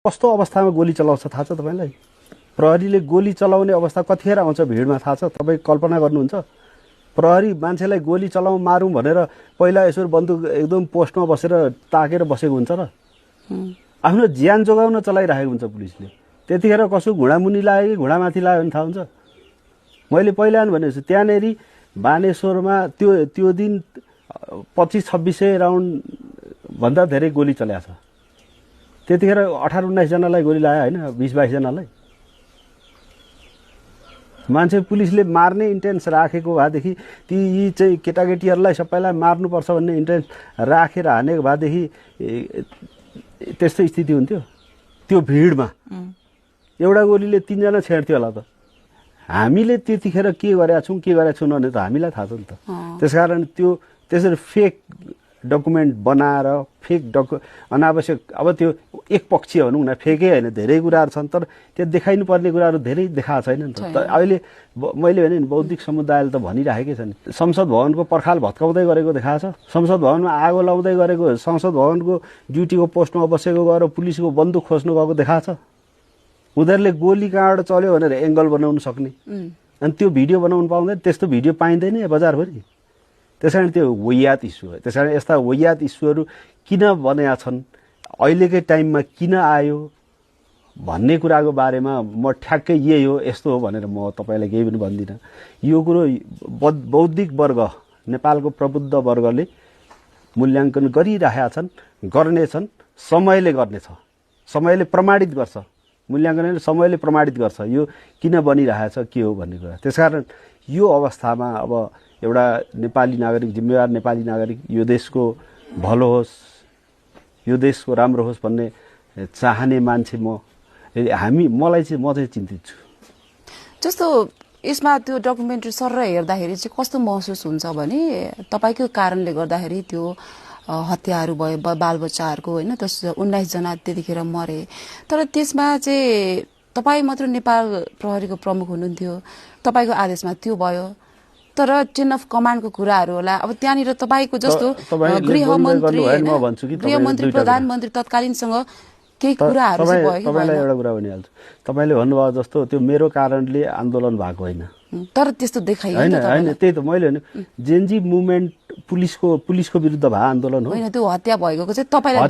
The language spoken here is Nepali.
कस्तो अवस्थामा गोली चलाउँछ थाहा छ तपाईलाई? प्रहरीले गोली चलाउने अवस्था कतिखेर आउँछ भिडमा थाहा छ? तपाईँ कल्पना गर्नुहुन्छ? प्रहरी मान्छेलाई गोली चलाउँ मारौँ भनेर पहिला यसो बन्दुक एकदम पोस्टमा बसेर ताकेर बसेको हुन्छ र? आफ्नो ज्यान जोगाउन चलाइरहेको हुन्छ पुलिसले। त्यतिखेर कसो घुँडामुनि लाग्यो कि घुँडामाथि लाग्यो भने थाहा हुन्छ? मैले पहिला पनि भनेको छु, त्यहाँनेरि बानेश्वरमा त्यो दिन 2500-2600 राउन्ड भन्दा धेरै गोली चलाएको छ। त्यतिखेर 18-19 जनालाई गोली लाग्यो होइन, 20-22 जनालाई। मान्छे पुलिसले मार्ने इन्टेन्स राखेको भएदेखि यी चाहिँ केटाकेटीहरूलाई सबैलाई मार्नुपर्छ भन्ने इन्टेन्स राखेर हानेको भएदेखि त्यस्तो स्थिति हुन्थ्यो? त्यो भिडमा एउटा गोलीले 3 जना छेड्थ्यो होला त। हामीले त्यतिखेर के गरेका छौँ भने त हामीलाई थाहा छ नि त। त्यसकारण त्यो त्यसरी फेक डकुमेन्ट बनाएर अनावश्यक, अब त्यो एक पक्षीय भनौँ न, फेकै होइन, धेरै कुराहरू छन्, तर त्यो देखाइनु पर्ने कुराहरू धेरै देखाएको छैन नि त। अहिले मैले भने नि बौद्धिक समुदायले त भनिराखेकै छ नि, संसद भवनको पर्खाल भत्काउँदै गरेको देखाएको छ, संसद भवनमा आगो लाउँदै गरेको, संसद भवनको ड्युटीको पोस्टमा बसेको गएर पुलिसको बन्दुक खोज्नु गएको देखाएको छ। उनीहरूले गोली कहाँबाट चल्यो भनेर एङ्गल बनाउन सक्ने, अनि त्यो भिडियो बनाउनु पाउँदैन। त्यस्तो भिडियो पाइँदैन बजारभरि। त्यस कारण त्यो वैयात इस्यु हो। त्यस कारण यस्ता वैयात इस्युहरू किन बनेका छन्, अहिलेकै टाइममा किन आयो भन्ने कुराको बारेमा म ठ्याक्कै यही हो यस्तो हो भनेर म तपाईँलाई केही पनि भन्दिनँ। यो कुरो बौद्धिक वर्ग, नेपालको प्रबुद्ध वर्गले मूल्याङ्कन गरिरहेका छन्, गर्नेछन्, समयले गर्नेछ, समयले प्रमाणित गर्छ। मूल्याङ्कन समयले प्रमाणित गर्छ यो किन बनिरहेछ के हो भन्ने कुरा। त्यसकारण यो अवस्थामा अब एउटा नेपाली नागरिक, जिम्मेवार नेपाली नागरिक, यो देशको भलो होस्, यो देशको राम्रो होस् भन्ने चाहने मान्छे मलाई चाहिँ म चाहिँ चिन्तित छु। जस्तो यसमा त्यो डकुमेन्ट्री सर हेर्दाखेरि चाहिँ कस्तो महसुस हुन्छ भने तपाईँको कारणले गर्दाखेरि त्यो हत्याहरू भयो बालबच्चाहरूको होइन, 19 जना त्यतिखेर मरे। तर त्यसमा चाहिँ तपाईँ मात्र नेपाल प्रहरीको प्रमुख हुनुहुन्थ्यो, तपाईँको आदेशमा त्यो भयो। तर चेन अफ कमान्डको कुराहरू होला, अब त्यहाँनिर तपाईँको जस्तो गृहमन्त्री प्रधानमन्त्री तत्कालीनसँग केही कुराहरू चाहिँ भयो। तपाईँलाई एउटा कुरा भनिहाल्छु, तपाईँले भन्नुभयो जस्तो त्यो मेरो कारणले आन्दोलन भएको होइन, तर त्यस्तो देखाइयो होइन। त्यही त मैले भने जेनजी मुभमेन्ट पुलिसको विरुद्ध भए आन्दोलन हो, होइन त्यो हत्या भएको चाहिँ तपाईँलाई